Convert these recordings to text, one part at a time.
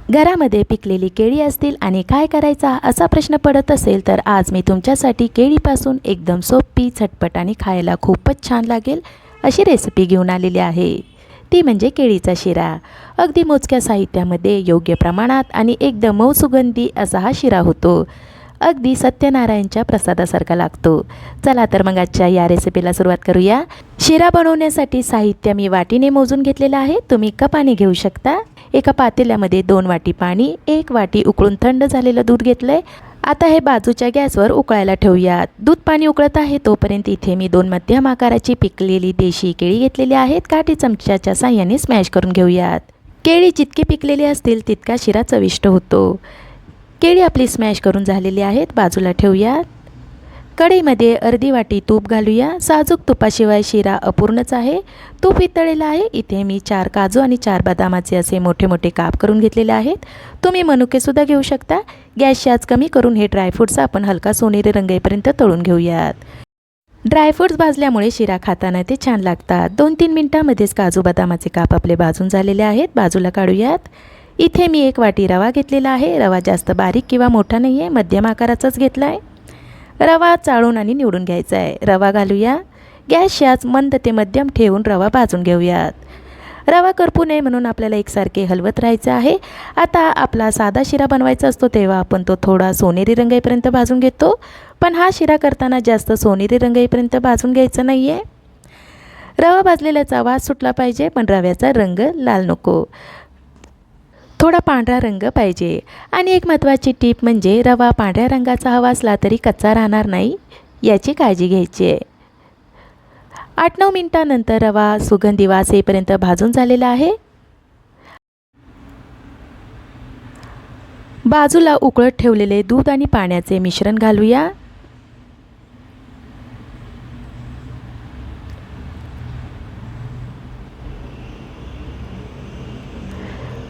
घरामध्ये पिकलेली केळी असतील आणि काय करायचा असा प्रश्न पडत असेल तर आज मी तुमच्यासाठी केळीपासून एकदम सोपी, झटपट आणि खायला खूपच छान लागेल अशी रेसिपी घेऊन आलेली आहे। ती म्हणजे केळीचा शिरा। अगदी मोजक्या साहित्यामध्ये योग्य प्रमाणात आणि एकदम मऊ सुगंधी असा हा शिरा होतो। अगदी सत्यनारायणच्या प्रसादासारखा लागतो। चला तर मग आजच्या या रेसिपीला सुरुवात करूया। शिरा बनवण्यासाठी साहित्य मी वाटीने मोजून घेतलेलं आहे, तुम्ही कपाने घेऊ शकता। एका पातेल्यामध्ये 2 वाटी पाणी, 1 वाटी उकळून थंड झालेलं दूध घेतलंय। आता हे बाजूच्या गॅसवर उकळायला ठेवूयात। दूध पाणी उकळत आहे तोपर्यंत इथे मी 2 मध्यम आकाराची पिकलेली देशी केळी घेतलेली आहेत, काठी चमच्याच्या साहाय्याने स्मॅश करून घेऊयात। केळी जितकी पिकलेली असतील तितका शिरा चविष्ट होतो। केळी आपली स्मॅश करून झालेली आहेत, बाजूला ठेवूयात। कढईमध्ये अर्धी वाटी तूप घालूया। साजूक तुपाशिवाय शिरा अपूर्णच आहे। तूप वितळलेलं आहे। इथे मी 4 काजू आणि 4 बदामाचे असे मोठे मोठे काप करून घेतलेले आहेत। तुम्ही मनुकेसुद्धा घेऊ शकता। गॅसची आच कमी करून हे ड्रायफ्रूट्स आपण हलका सोनेरी रंग येईपर्यंत तळून घेऊयात। ड्रायफ्रूट्स भाजल्यामुळे शिरा खाताना ते छान लागतात। 2-3 मिनिटांमध्येच काजू बदामाचे काप आपले भाजून झालेले आहेत, बाजूला काढूयात। इथे मी 1 वाटी रवा घेतलेला आहे। रवा जास्त बारीक किंवा मोठा नाही आहे, मध्यम आकाराचाच घेतला आहे। रवा चाळून आणि निवडून घ्यायचा आहे। रवा घालूया। गॅसची आच मंद ते मध्यम ठेवून रवा भाजून घेऊयात। रवा करपू नये म्हणून आपल्याला एकसारखे हलवत राहायचं आहे। आता आपला साधा शिरा बनवायचा असतो तेव्हा आपण तो थोडा सोनेरी रंग येईपर्यंत भाजून घेतो, पण हा शिरा करताना जास्त सोनेरी रंग येईपर्यंत भाजून घ्यायचं नाही आहे। रवा भाजलेल्याचा वास सुटला पाहिजे, पण रव्याचा रंग लाल नको, थोडा पांढरा रंग पाहिजे। आणि एक महत्त्वाची टीप म्हणजे रवा पांढऱ्या रंगाचा हवा असला तरी कच्चा राहणार नाही, याची काळजी घ्यायची आहे। 8-9 मिनिटांनंतर रवा सुगंधी वास येईपर्यंत भाजून झालेला आहे। बाजूला उकळत ठेवलेले दूध आणि पाण्याचे मिश्रण घालूया।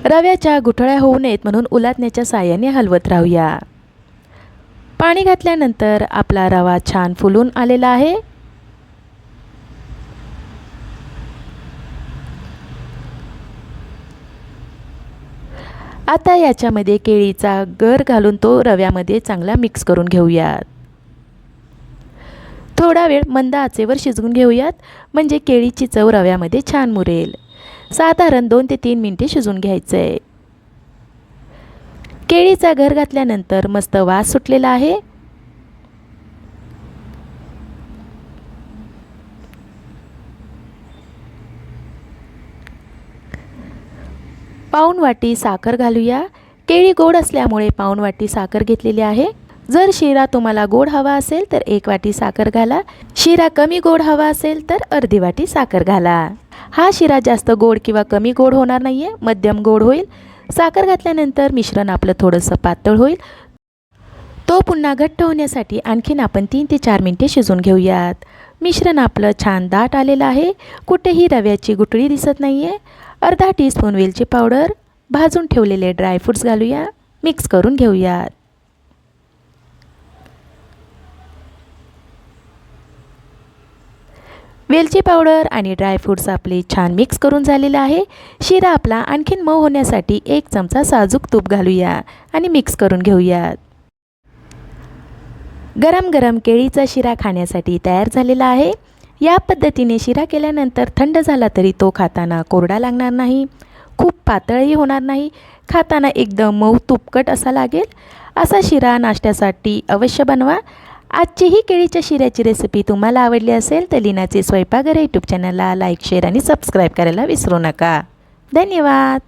रव्याच्या गुठळ्या होऊ नयेत म्हणून उलटण्याच्या साहाय्याने हलवत राहूया। पाणी घातल्यानंतर आपला रवा छान फुलून आलेला आहे। आता याच्यामध्ये केळीचा गर घालून तो रव्यामध्ये चांगला मिक्स करून घेऊयात। थोडा वेळ मंद आचेवर शिजवून घेऊयात, म्हणजे केळीची चव रव्यामध्ये छान मुरेल। साधारण 2 ते 3 मिनिटे शिजवून घ्यायचं आहे। केळीचा गर घातल्यानंतर मस्त वास सुटलेला आहे। पाऊण वाटी साखर घालूया। केळी गोड असल्यामुळे पाऊण वाटी साखर घेतलेली आहे। जर शिरा तुम्हाला गोड हवा असेल तर 1 वाटी साखर घाला। शिरा कमी गोड हवा असेल तर अर्धी वाटी साखर घाला। हा शिरा जास्त गोड किंवा कमी गोड होणार नाही आहे, मध्यम गोड होईल। साखर घातल्यानंतर मिश्रण आपलं थोडंसं पातळ होईल, तो पुन्हा घट्ट होण्यासाठी आणखीन आपण 3 ते 4 मिनिटे शिजवून घेऊयात। मिश्रण आपलं छान दाट आलेलं आहे, कुठेही रव्याची गुठळी दिसत नाही आहे। अर्धा टीस्पून वेलची पावडर, भाजून ठेवलेले ड्रायफ्रूट्स घालूया, मिक्स करून घेऊयात। वेलची पावडर आणि ड्रायफ्रूट्स आपले छान मिक्स करून झालेलं आहे। शिरा आपला आणखीन मऊ होण्यासाठी 1 चमचा साजूक तूप घालूया आणि मिक्स करून घेऊयात। गरम गरम केळीचा शिरा खाण्यासाठी तयार झालेला आहे। या पद्धतीने शिरा केल्यानंतर थंड झाला तरी तो खाताना कोरडा लागणार नाही, खूप पातळही होणार नाही, खाताना एकदम मऊ तुपकट असा लागेल। असा शिरा नाश्त्यासाठी अवश्य बनवा। आजची ही केळीच्या शिऱ्याची रेसिपी तुम्हाला आवडली असेल तर लीनाचे स्वयंपाकघर यूट्यूब चॅनलला लाईक, शेअर आणि सबस्क्राईब करायला विसरू नका। धन्यवाद।